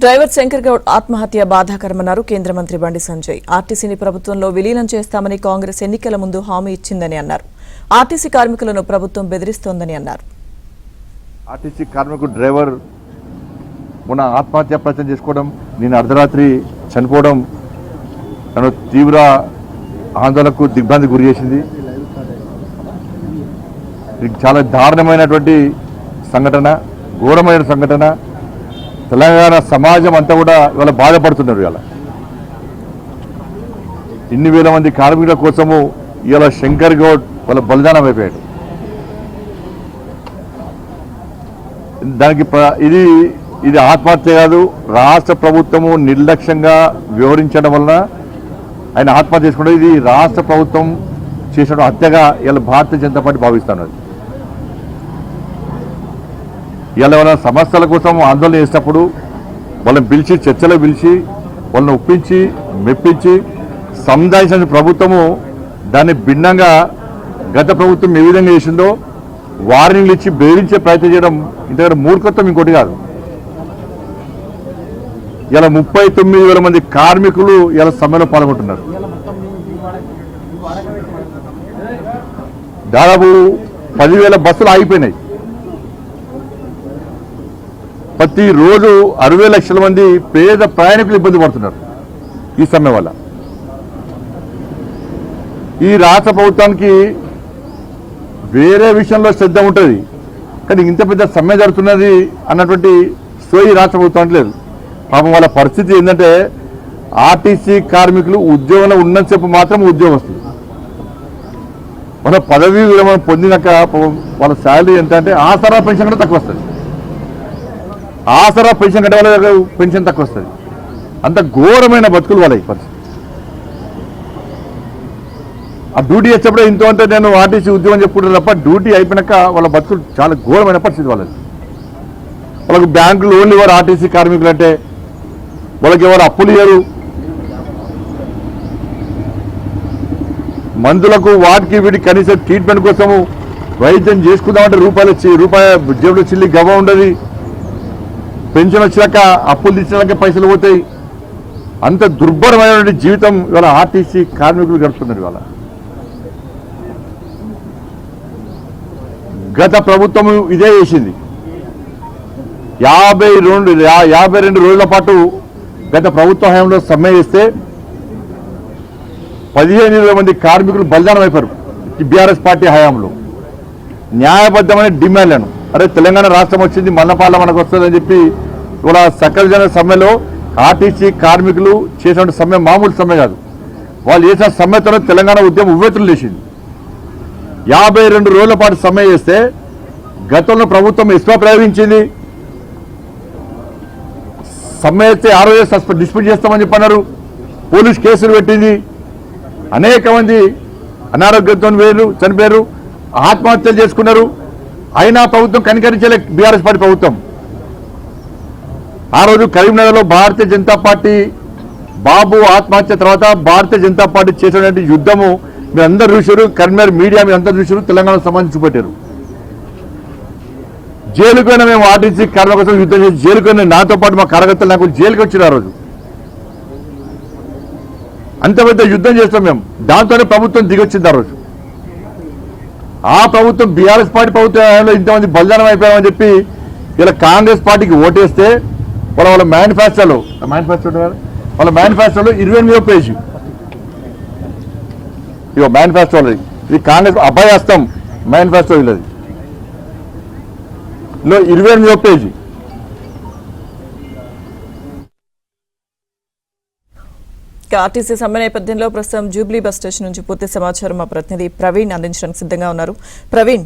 Driver Shankar Goud ఆత్మహత్య బాధాకరమన్నారు కేంద్ర మంత్రి బండి సంజయ్. ఆర్టీసీని ప్రభుత్వంలో విలీనం చేస్తామని కాంగ్రెస్ ఎన్నికల ముందు హామీ ఇచ్చిందని అన్నారు. ఆర్టీసీ కార్మికులను ప్రభుత్వం బెదిరిస్తోందని అన్నారు. ఆర్టీసీ కార్మికుడు డ్రైవర్ మొన్న ఆత్మహత్య ప్రయత్నం చేసుకోవడం, నేను అర్ధరాత్రి చనిపోవడం నన్ను తీవ్ర ఆందోళనకు దిగ్భ్రాంతికి గురి చేసింది. ఇది చాలా దారుణమైనటువంటి సంఘటన, ఘోరమైన సంఘటన. తెలంగాణ సమాజం అంతా కూడా ఇవాళ బాధపడుతున్నారు. ఇవాళ ఇన్ని వేల మంది కార్మికుల కోసము ఇవాళ శంకర్ గౌడ్ వాళ్ళ బలిదానం అయిపోయాడు. దానికి ఇది ఆత్మహత్య కాదు, రాష్ట్ర ప్రభుత్వము నిర్లక్ష్యంగా వివరించడం వలన ఆయన ఆత్మహత్య చేసుకుంటే ఇది రాష్ట్ర ప్రభుత్వం చేసిన హత్యగా ఇలా భారతీయ జనతా పార్టీ భావిస్తున్నది. ఇలా వాళ్ళ సమస్యల కోసం ఆందోళన చేసినప్పుడు వాళ్ళని పిలిచి చర్చలో పిలిచి వాళ్ళని ఒప్పించి మెప్పించి సంధాయించిన ప్రభుత్వము దాన్ని భిన్నంగా గత ప్రభుత్వం ఏ విధంగా చేసిందో వార్నింగ్లు ఇచ్చి బెదిరించే ప్రయత్నం చేయడం ఇంతకంటే మూర్ఖత్వం ఇంకోటి కాదు. ఇలా 39,000 మంది కార్మికులు ఇలా సమ్మెలో పాల్గొంటున్నారు. దాదాపు 10,000 బస్సులు ఆగిపోయినాయి. ప్రతిరోజు 60 లక్షల మంది పేద ప్రయాణికులు ఇబ్బంది పడుతున్నారు ఈ సమ్మె వల్ల. ఈ రాష్ట్ర ప్రభుత్వానికి వేరే విషయంలో శ్రద్ధ ఉంటుంది, కానీ ఇంత పెద్ద సమ్మె జరుగుతున్నది అన్నటువంటి సోయి రాష్ట్ర ప్రభుత్వానికి లేదు. పాపం వాళ్ళ పరిస్థితి ఏంటంటే ఆర్టీసీ కార్మికులు ఉద్యోగంలో ఉన్నంతసేపు మాత్రం ఉద్యోగం వస్తుంది. వాళ్ళ పదవీ విరమణ పొందినాక వాళ్ళ శాలరీ ఎంత అంటే ఆసరా పెన్షన్ కూడా తక్కువ వస్తుంది. ఆసరా పెన్షన్ కంటే వాళ్ళ పెన్షన్ తక్కువ వస్తుంది. అంత ఘోరమైన బతుకులు వాళ్ళ పరిస్థితి. ఆ డ్యూటీ వచ్చేప్పుడే ఇంతో అంటే నేను ఆర్టీసీ ఉద్యోగం చెప్పుకుంటాను తప్ప డ్యూటీ అయిపోయినాక వాళ్ళ బతుకులు చాలా ఘోరమైన పరిస్థితి వాళ్ళది. వాళ్ళకు బ్యాంకు లోన్లు ఇవ్వరు ఆర్టీసీ కార్మికులు అంటే, వాళ్ళకి ఎవరు అప్పులు ఇవ్వరు, మందులకు వాటికి వీటికి కనీసం ట్రీట్మెంట్ కోసము వైద్యం చేసుకుందామంటే రూపాయి జేబులో చిల్లి గవ ఉండదు. పెన్షన్ వచ్చినాక అప్పులు తెచ్చినాక పైసలు పోతాయి. అంత దుర్భరమైనటువంటి జీవితం ఇవాళ ఆర్టీసీ కార్మికులు గడుపుతున్నారు. ఇవాళ గత ప్రభుత్వం ఇదే చేసింది. 52 రోజుల పాటు గత ప్రభుత్వ హయాంలో సమ్మె చేస్తే 15,000 మంది కార్మికులు బలిదానం అయిపోయారు. బీఆర్ఎస్ పార్టీ హయాంలో న్యాయబద్ధమైన డిమాండ్లను, అరే తెలంగాణ రాష్ట్రం వచ్చింది మన్నపాల మనకు వస్తుందని చెప్పి ఇవాళ సకల జన సమ్మెలో ఆర్టీసీ కార్మికులు చేసిన సమ్మె మామూలు సమ్మె కాదు. వాళ్ళు చేసిన సమ్మెతో తెలంగాణ ఉద్యమం ఉవ్వెత్తులు లేచింది. 52 రోజుల పాటు సమ్మె చేస్తే గతంలో ప్రభుత్వం ఇస్మా ప్రయోగించింది. సమ్మె చేస్తే 6 రోజులు డిస్మిస్ చేస్తామని చెప్పన్నారు. పోలీస్ కేసులు పెట్టింది. అనేక మంది అనారోగ్యంతో చనిపోయారు, ఆత్మహత్యలు చేసుకున్నారు. అయినా ప్రభుత్వం కనికరించలే బీఆర్ఎస్ పార్టీ ప్రభుత్వం. ఆ రోజు కరీంనగర్లో భారతీయ జనతా పార్టీ బాబు ఆత్మహత్య తర్వాత భారతీయ జనతా పార్టీ చేసినటువంటి యుద్ధము మీరు అందరూ చూశారు. కరీంనగర్ మీడియా మీరు అందరూ చూశారు. తెలంగాణ సమాజం చూపెట్టారు. జైలుకైనా మేము ఆర్టీసీ కార్మికుల కోసం యుద్ధం చేసి జైలుకైనా నాతో పాటు మా కార్యకర్తలు నాకు జైలుకి వచ్చారు. ఆ రోజు అంత పెద్ద యుద్ధం చేస్తాం మేము. దాంతోనే ప్రభుత్వం దిగొచ్చింది. ఆ రోజు ఆ ప్రభుత్వం బీఆర్ఎస్ పార్టీ ప్రభుత్వంలో ఇంతమంది బలిదానం అయిపోయామని చెప్పి ఇలా కాంగ్రెస్ పార్టీకి ఓటేస్తే వాళ్ళ మేనిఫెస్టోలో 28వ పేజీ ఇగో మేనిఫెస్టోలో ఇది కాంగ్రెస్ అభయహస్తం మేనిఫెస్టో ఇది 28వ పేజీ. ఆర్టీసీ సమ్మె నేపథ్యంలో ప్రస్తుతం జూబ్లీ బస్ స్టేషన్ నుంచి పూర్తి సమాచారం మా ప్రతినిధి ప్రవీణ్ అందించడానికి సిద్ధంగా ఉన్నారు. ప్రవీణ్,